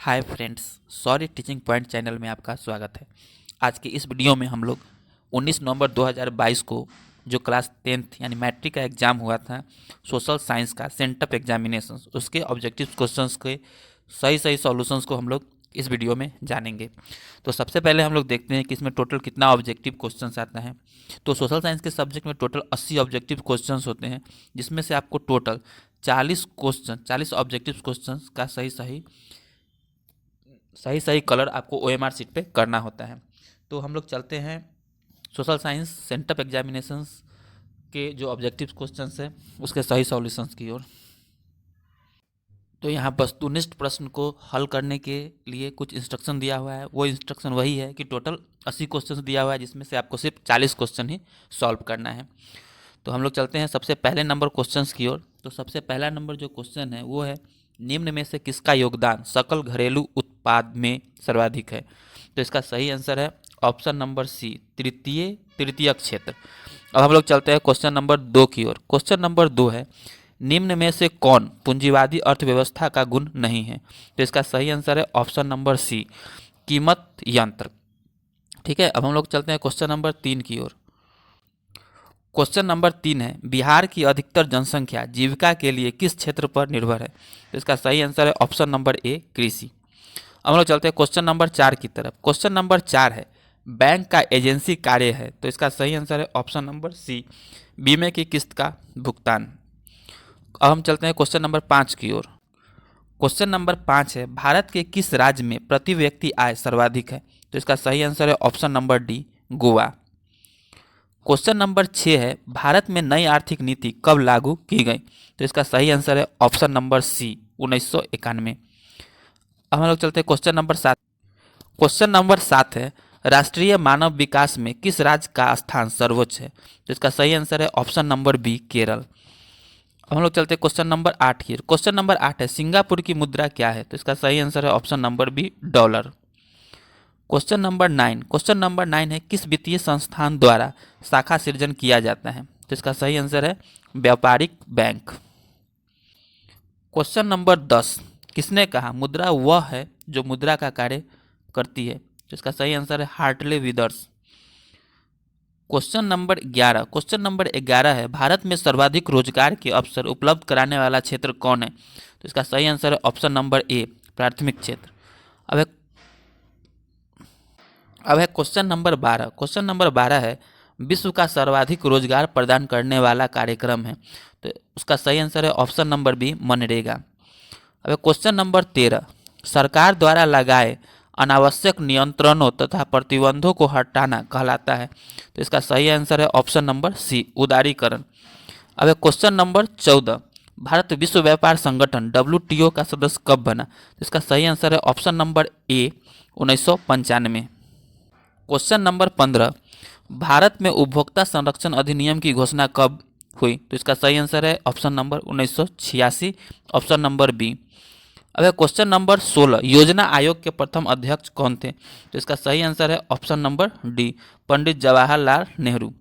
Hi friends, sorry teaching point channel में आपका स्वागत है। आज के इस वीडियो में हम लोग 19 नवंबर 2022 को जो क्लास 10th यानी मैट्रिक का एग्ज़ाम हुआ था सोशल साइंस का सेंटअप एग्जामिनेशन, उसके ऑब्जेक्टिव क्वेश्चंस के सही सही सॉल्यूशंस को हम लोग इस वीडियो में जानेंगे। तो सबसे पहले हम लोग देखते हैं कि इसमें टोटल कितना ऑब्जेक्टिव क्वेश्चंस आता है। तो सोशल साइंस के सब्जेक्ट में टोटल 80 ऑब्जेक्टिव क्वेश्चंस होते हैं, जिसमें से आपको टोटल 40 ऑब्जेक्टिव क्वेश्चंस का सही सही कलर आपको OMR सीट पे करना होता है। तो हम लोग चलते हैं सोशल साइंस सेंटअप एग्जामिनेशंस के जो ऑब्जेक्टिव क्वेश्चंस है उसके सही सॉल्यूशंस की ओर। तो यहाँ वस्तुनिष्ठ प्रश्न को हल करने के लिए कुछ इंस्ट्रक्शन दिया हुआ है। वो इंस्ट्रक्शन वही है कि टोटल 80 क्वेश्चन दिया हुआ है, जिसमें से आपको सिर्फ 40 क्वेश्चन ही सॉल्व करना है। तो हम लोग चलते हैं सबसे पहले नंबर क्वेश्चंस की ओर। तो सबसे पहला नंबर जो क्वेश्चन है वो है, निम्न में से किसका योगदान सकल घरेलू उत्पाद में सर्वाधिक है। तो इसका सही आंसर है ऑप्शन नंबर सी, तृतीयक क्षेत्र। अब हम लोग चलते हैं क्वेश्चन नंबर 2 की ओर। क्वेश्चन नंबर 2 है, निम्न में से कौन पूंजीवादी अर्थव्यवस्था का गुण नहीं है। तो इसका सही आंसर है ऑप्शन नंबर सी, कीमत यंत्र। ठीक है, अब हम लोग चलते हैं क्वेश्चन नंबर 3 की ओर। क्वेश्चन नंबर 3 है, बिहार की अधिकतर जनसंख्या जीविका के लिए किस क्षेत्र पर निर्भर है। तो इसका सही आंसर है ऑप्शन नंबर ए, कृषि। अब हम लोग चलते हैं क्वेश्चन नंबर 4 की तरफ। क्वेश्चन नंबर 4 है, बैंक का एजेंसी कार्य है। तो इसका सही आंसर है ऑप्शन नंबर सी, बीमे की किस्त का भुगतान। अब हम चलते हैं क्वेश्चन नंबर 5 की ओर। क्वेश्चन नंबर 5 है, भारत के किस राज्य में प्रति व्यक्ति आय सर्वाधिक है। तो इसका सही आंसर है option number D, Goa. Question number 6 है, भारत में नई आर्थिक नीति कब लागू की गई। तो इसका सही आंसर है ऑप्शन नंबर सी, 1991। अब हम लोग चलते हैं क्वेश्चन नंबर 7। क्वेश्चन नंबर 7 है, राष्ट्रीय मानव विकास में किस राज्य का स्थान सर्वोच्च है। तो इसका सही आंसर है ऑप्शन नंबर बी, केरल। अब हम लोग चलते हैं क्वेश्चन नंबर 8 की। क्वेश्चन नंबर 8 है, सिंगापुर की मुद्रा क्या है। तो इसका सही आंसर है option number B, dollar. Question number 9। Question number 9 है, किस वित्तीय संस्थान द्वारा शाखा सृजन किया जाता है। तो इसका सही आंसर है व्यापारिक बैंक। क्वेश्चन नंबर 10, किसने कहा मुद्रा वह है जो मुद्रा का कार्य करती है। तो इसका सही आंसर है Hartley withers. Question number 11। Question number 11 है, भारत में सर्वाधिक रोजगार के अवसर उपलब्ध कराने वाला क्षेत्र कौन है। तो इसका सही आंसर है ऑप्शन नंबर ए, प्राथमिक क्षेत्र। अब है क्वेश्चन नंबर 12। क्वेश्चन नंबर 12 है, विश्व का सर्वाधिक रोजगार प्रदान करने वाला कार्यक्रम है। तो उसका सही आंसर है ऑप्शन नंबर बी, मनरेगा। अब क्वेश्चन नंबर 13, सरकार द्वारा लगाए अनावश्यक नियंत्रणों तथा प्रतिबंधों को हटाना कहलाता है। तो इसका सही आंसर है ऑप्शन नंबर सी, उदारीकरण। अब क्वेश्चन नंबर 14, भारत विश्व व्यापार संगठन WTO का सदस्य कब बना। तो इसका सही आंसर है ऑप्शन नंबर ए, 1995। क्वेश्चन नंबर 15, भारत में उपभोक्ता संरक्षण अधिनियम की घोषणा कब हुई। तो इसका सही आंसर है option number 1986, option number B. अब क्वेश्चन नंबर 16, योजना आयोग के प्रथम अध्यक्ष कौन थे। तो इसका सही आंसर है option number D, Pandit Jawaharlal Nehru.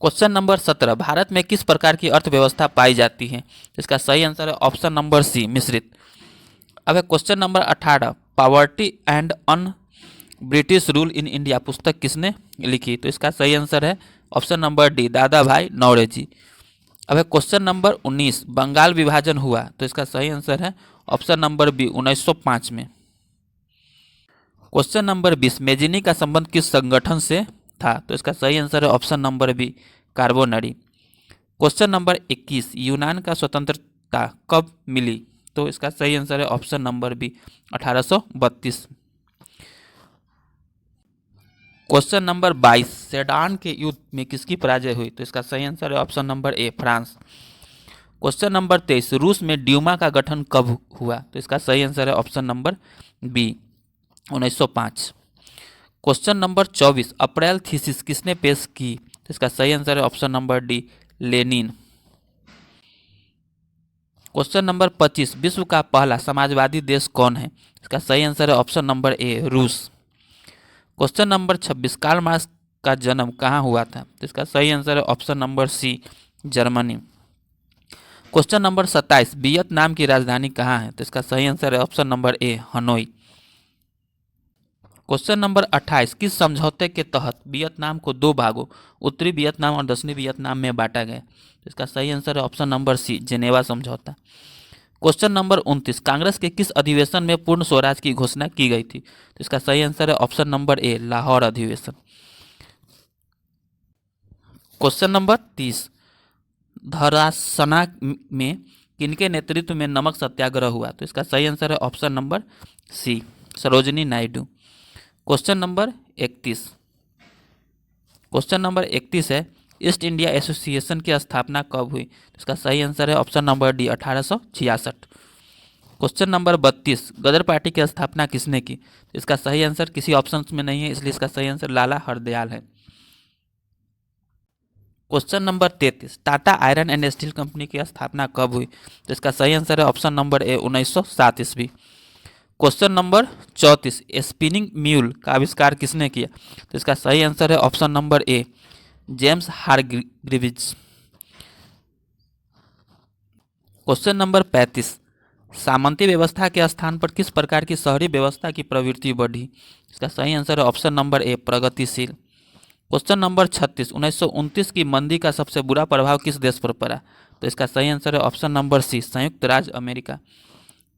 Question number 17, Bharat में किस प्रकार की अर्थव्यवस्था पाई जाती है। तो इसका सही आंसर है ऑप्शन नंबर सी, मिश्रित। अब question number 18, poverty and un British rule in India पुस्तक किसने लिखी। तो इसका सही आंसर है ऑप्शन नंबर डी, दादा भाई नौरोजी। अब क्वेश्चन नंबर 19, बंगाल विभाजन हुआ। तो इसका सही आंसर है ऑप्शन नंबर बी, 1905 में। क्वेश्चन नंबर 20, मेजिनी का संबंध किस संगठन से था। तो इसका सही आंसर है option number B, Carbonari. Question number 21, यूनान का स्वतंत्रता कब मिली। तो इसका सही आंसर है option number B, 1832। Question number 22, Sedan के युद्ध में किसकी पराजय हुई। तो इसका सही आंसर है option number A, France. Question number 23, रूस में ड्यूमा का गठन कब हुआ। तो इसका सही आंसर है option number B, 1905। Question number 24, April thesis किसने पेश की। तो इसका सही आंसर है option number D, Lenin. Question number 25, विश्व का पहला समाजवादी देश कौन है। इसका सही आंसर है ऑप्शन नंबर ए, रूस। क्वेश्चन नंबर 26, कार्ल मार्क्स का जन्म कहाँ हुआ था। तो इसका सही आंसर है option number C, Germany. Question number 27, Vietnam की राजधानी कहाँ है? तो इसका सही आंसर है option number A, Hanoi. Question number 28, किस समझौते के तहत वियतनाम को दो भागों, उत्तरी वियतनाम और दक्षिणी वियतनाम में बांटा गया? तो इसका सही आंसर है ऑप्शन नंबर सी, जेनेवा समझौता। क्वेश्चन नंबर 29, कांग्रेस के किस अधिवेशन में पूर्ण स्वराज की घोषणा की गई थी? तो इसका सही आंसर है ऑप्शन नंबर ए, लाहौर अधिवेशन। क्वेश्चन नंबर 30, धरासना में किनके नेतृत्व में नमक सत्याग्रह हुआ? तो इसका सही आंसर है option number C, Sarojini Naidu. Question number 31, question number 31 है, ईस्ट इंडिया एसोसिएशन की स्थापना कब हुई? इसका सही आंसर है option number D, 1866। Question number 32, गदर पार्टी की स्थापना किसने की? इसका सही आंसर किसी ऑप्शन में नहीं है, इसलिए इसका सही आंसर लाला हरदयाल है। Question number 33, Tata iron and steel company की स्थापना कब हुई? तो इसका सही आंसर है ऑप्शन नंबर ए, 1907 ईस्वी। क्वेश्चन नंबर 34, स्पिनिंग म्यूल का आविष्कार किसने किया? तो इसका सही आंसर है ऑप्शन नंबर ए, जेम्स हारग्रीव्स। क्वेश्चन नंबर 35, सामंती व्यवस्था के स्थान पर किस प्रकार की शहरी व्यवस्था की प्रवृत्ति बढ़ी? इसका सही आंसर है ऑप्शन नंबर ए, प्रगतिशील। क्वेश्चन नंबर 36, 1929 की मंदी का सबसे बुरा प्रभाव किस देश पर पड़ा? तो इसका सही आंसर है ऑप्शन नंबर सी, संयुक्त राज्य America.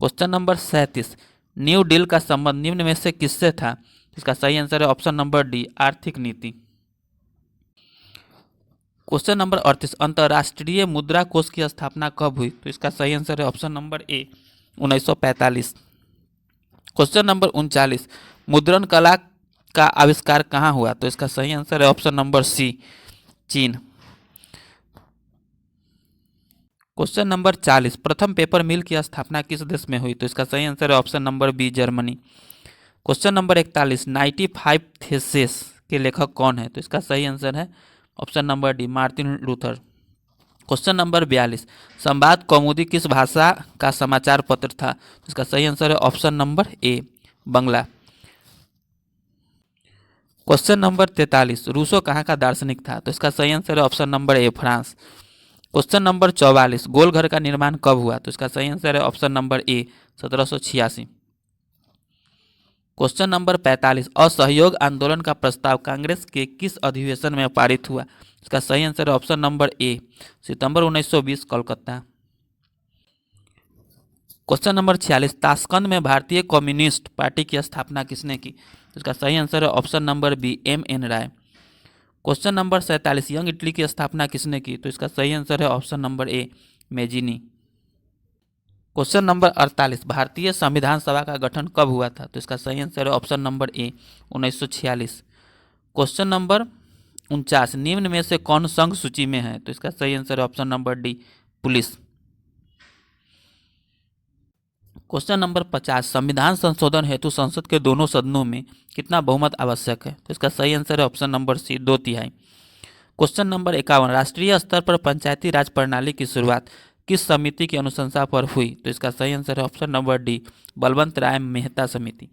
Question number 37, new deal का संबंध निम्न में से किससे था? इसका सही आंसर है ऑप्शन नंबर डी, आर्थिक नीति। क्वेश्चन नंबर 38, अंतर्राष्ट्रीय मुद्रा कोष की स्थापना कब हुई? तो इसका सही आंसर है ऑप्शन नंबर ए, 1945। क्वेश्चन नंबर 39, मुद्रण कला का आविष्कार कहाँ हुआ? तो इसका सही आंसर है ऑप्शन नंबर सी, चीन। क्वेश्चन नंबर 40, प्रथम पेपर मिल की स्थापना किस देश में हुई? तो इसका सही आंसर है option number B, Germany. Question number 41, 95 thesis के लेखक कौन है? तो इसका सही आंसर है option number D, Martin Luther. Question number 42, संवाद कौमुदी किस भाषा का समाचार पत्र था? तो इसका सही आंसर है option number A, Bangla. Question number 43, Rousseau कहाँ का दार्शनिक था? तो इसका सही आंसर है option number A, France. Question number 44, गोल घर का निर्माण कब हुआ? तो इसका सही आंसर है ऑप्शन नंबर ए, 1786। क्वेश्चन नंबर 45, असहयोग आंदोलन का प्रस्ताव कांग्रेस के किस अधिवेशन में पारित हुआ? इसका सही आंसर है ऑप्शन नंबर ए, सितंबर 1920, कोलकाता। क्वेश्चन नंबर 46, ताशकंद में भारतीय कम्युनिस्ट पार्टी की स्थापना किसने की? इसका सही आंसर है ऑप्शन नंबर बी, M.N. राय। क्वेश्चन नंबर 47, यंग इटली की स्थापना किसने की? तो इसका सही आंसर है ऑप्शन नंबर ए, मेजिनी। क्वेश्चन नंबर 48, भारतीय संविधान सभा का गठन कब हुआ था? तो इसका सही आंसर है ऑप्शन नंबर ए, 1946। क्वेश्चन नंबर 49, निम्न में से कौन संघ सूची में है? तो इसका सही आंसर है option number D, police. Question number 50, संविधान संशोधन हेतु संसद के दोनों सदनों में कितना बहुमत आवश्यक है? तो इसका सही आंसर है option number C, 2/3। Question number 51, राष्ट्रीय स्तर पर पंचायती राज प्रणाली की शुरुआत किस समिति की अनुशंसा पर हुई? तो इसका सही आंसर है ऑप्शन नंबर डी, बलवंत राय मेहता समिति।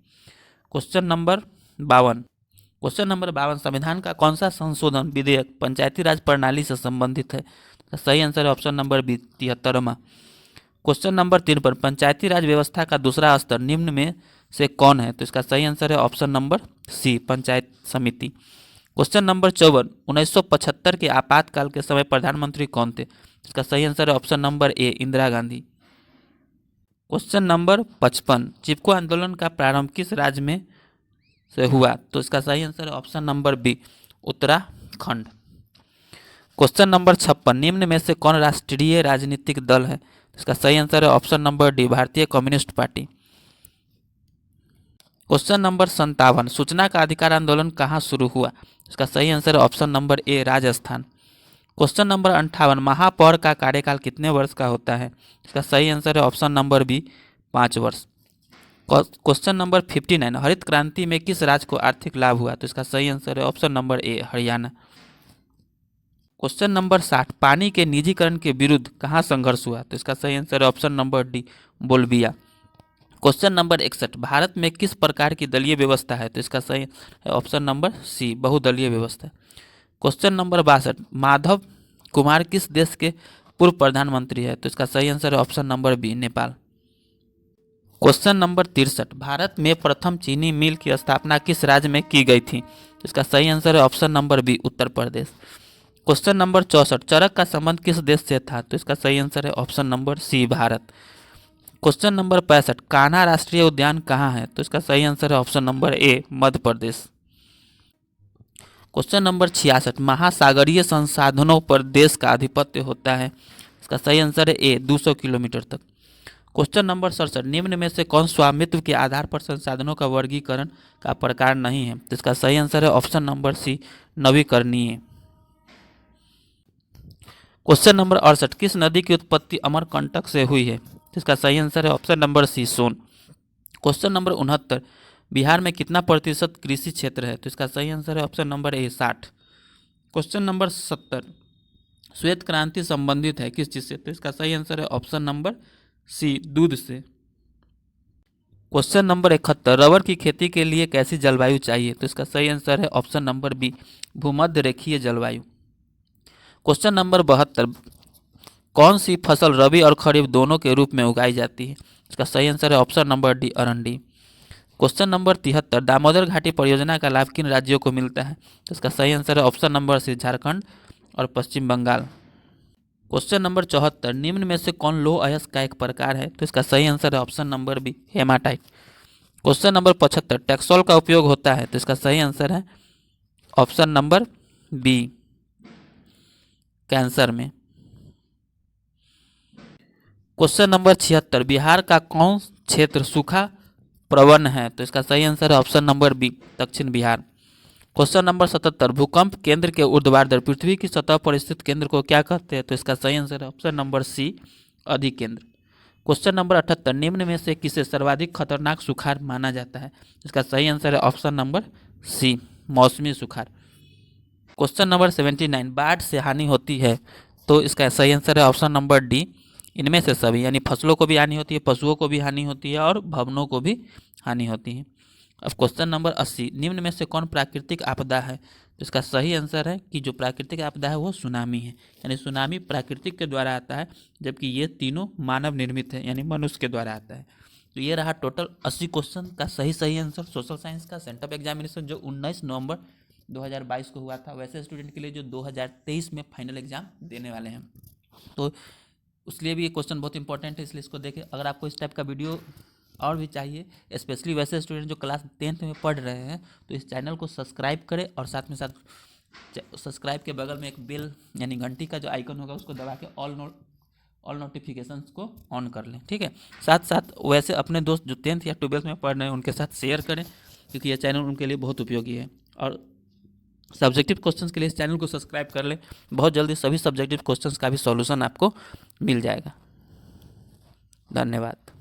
क्वेश्चन नंबर 52, संविधान का कौन सा संशोधन विधेयक पंचायती राज प्रणाली से संबंधित है? तो सही आंसर है ऑप्शन नंबर बी, 73वां। क्वेश्चन नंबर 53, पंचायती राज व्यवस्था का दूसरा स्तर निम्न में से कौन है? तो इसका सही आंसर है ऑप्शन नंबर सी, पंचायत समिति। क्वेश्चन नंबर 54, 1975 के आपातकाल के समय प्रधानमंत्री कौन थे? इसका सही आंसर है ऑप्शन नंबर ए, इंदिरा गांधी। क्वेश्चन नंबर 55, चिपको आंदोलन का प्रारंभ किस राज्य में से हुआ? तो इसका सही आंसर है option number B, Uttarakhand. Question number 56, निम्न में से कौन राष्ट्रीय राजनीतिक दल है? इसका सही आंसर है ऑप्शन नंबर डी, भारतीय कम्युनिस्ट पार्टी। क्वेश्चन नंबर 57, सूचना का अधिकार आंदोलन कहाँ शुरू हुआ? इसका सही आंसर है ऑप्शन नंबर ए, राजस्थान। क्वेश्चन नंबर 58, महापौर का कार्यकाल कितने वर्ष का होता है? इसका सही आंसर है ऑप्शन नंबर बी, 5 वर्ष। क्वेश्चन नंबर 59, हरित क्रांति में किस राज्य को आर्थिक लाभ हुआ? तो इसका सही आंसर है ऑप्शन नंबर ए, हरियाणा। क्वेश्चन नंबर 60, पानी के निजीकरण के विरुद्ध कहाँ संघर्ष हुआ? तो इसका सही आंसर है option number D, Bolivia. Question number 61, Bharat में किस प्रकार की दलीय व्यवस्था है? तो इसका सही है ऑप्शन नंबर सी, बहुदलीय व्यवस्था। क्वेश्चन नंबर 62, माधव कुमार किस देश के पूर्व प्रधानमंत्री है? तो इसका सही आंसर है option number B, Nepal. Question number 63, Bharat में प्रथम चीनी मिल की स्थापना किस राज्य में की गई थी? तो इसका सही आंसर है option number B, Uttar Pradesh. Question number 64, चरक का संबंध किस देश से था? तो इसका सही आंसर है option number C, Bharat. Question number 65, Kanha राष्ट्रीय उद्यान कहाँ है? तो इसका सही आंसर है option number A, Madhya Pradesh. Question number 66, महासागरीय संसाधनों पर देश का आधिपत्य होता है? इसका सही आंसर है ए, 200 किलोमीटर तक। क्वेश्चन नंबर 67, निम्न में से कौन स्वामित्व के आधार पर संसाधनों का वर्गीकरण का प्रकार नहीं है? तो इसका सही आंसर है ऑप्शन नंबर सी, नवीकरणीय। क्वेश्चन नंबर 68, किस नदी की उत्पत्ति अमरकंटक से हुई है? तो इसका सही आंसर है ऑप्शन नंबर सी, सोन। क्वेश्चन नंबर 69, बिहार में कितना प्रतिशत कृषि क्षेत्र है? तो इसका सही आंसर है ऑप्शन नंबर ए, 60। क्वेश्चन नंबर 70, श्वेत क्रांति संबंधित है किस चीज से? तो इसका सही आंसर है ऑप्शन नंबर सी, दूध से। क्वेश्चन नंबर 71, रबर की खेती के लिए कैसी जलवायु चाहिए? तो इसका सही आंसर है ऑप्शन नंबर बी, भूमध्य रेखीय जलवायु। क्वेश्चन नंबर 72, कौन सी फसल रबी और खरीफ दोनों के रूप में उगाई जाती है? इसका सही आंसर है ऑप्शन नंबर डी, अरंडी। क्वेश्चन नंबर 73, दामोदर घाटी परियोजना का लाभ किन राज्यों को मिलता है? तो इसका सही आंसर है ऑप्शन नंबर सी, झारखंड और पश्चिम बंगाल। क्वेश्चन नंबर 74, निम्न में से कौन लौह अयस्क का एक प्रकार है? तो इसका सही आंसर है option number B, hematite. Question number 75, taxol का उपयोग होता है? तो इसका सही आंसर है ऑप्शन नंबर बी, कैंसर में। क्वेश्चन नंबर 76, बिहार का कौन क्षेत्र सूखा प्रवण है? तो इसका सही आंसर है ऑप्शन नंबर बी, दक्षिण बिहार। क्वेश्चन नंबर 77, भूकंप केंद्र के ऊर्ध्वाधर पृथ्वी की सतह पर स्थित केंद्र को क्या कहते हैं? तो इसका सही आंसर है ऑप्शन नंबर सी, अधिकेंद्र। क्वेश्चन नंबर 78, निम्न में से किसे सर्वाधिक खतरनाक सुखाड़ माना जाता है? इसका सही आंसर है ऑप्शन नंबर सी, मौसमी सुखाड़। क्वेश्चन नंबर 79, बाढ़ से हानि होती है? तो इसका सही आंसर है ऑप्शन नंबर डी, इनमें से सभी, यानी फसलों को भी हानि होती है, पशुओं को भी हानि होती है और भवनों को भी हानि होती है। अब क्वेश्चन नंबर 80, निम्न में से कौन प्राकृतिक आपदा है? तो इसका सही आंसर है कि जो प्राकृतिक आपदा है वो सुनामी है, यानी सुनामी प्राकृतिक के द्वारा आता है, जबकि ये तीनों मानव निर्मित है, यानी मनुष्य के द्वारा आता है। तो ये रहा टोटल 80 क्वेश्चन का सही आंसर सोशल साइंस का सेंटअप एग्जामिनेशन, जो 19 नवंबर 2022 को हुआ था, वैसे स्टूडेंट के लिए जो 2023 में फाइनल एग्जाम देने वाले हैं। तो उसलिए भी ये क्वेश्चन बहुत इंपॉर्टेंट है, इसलिए इसको देखें। अगर आपको इस टाइप का वीडियो और भी चाहिए, स्पेशली वैसे स्टूडेंट जो क्लास 10th में पढ़ रहे हैं, तो इस चैनल को सब्सक्राइब करें और साथ में साथ सब्सक्राइब के बगल में एक बेल यानी घंटी का जो आइकन होगा उसको दबा के ऑल नोटिफिकेशंस को ऑन कर लें, ठीक है। साथ साथ वैसे अपने दोस्त जो 10th या 12th में पढ़ रहे हैं उनके साथ शेयर करें, क्योंकि यह चैनल उनके लिए बहुत उपयोगी है। और सब्जेक्टिव क्वेश्चंस के लिए इस चैनल को सब्सक्राइब कर लें, बहुत जल्दी सभी सब्जेक्टिव क्वेश्चंस का भी सॉल्यूशन आपको मिल जाएगा। धन्यवाद।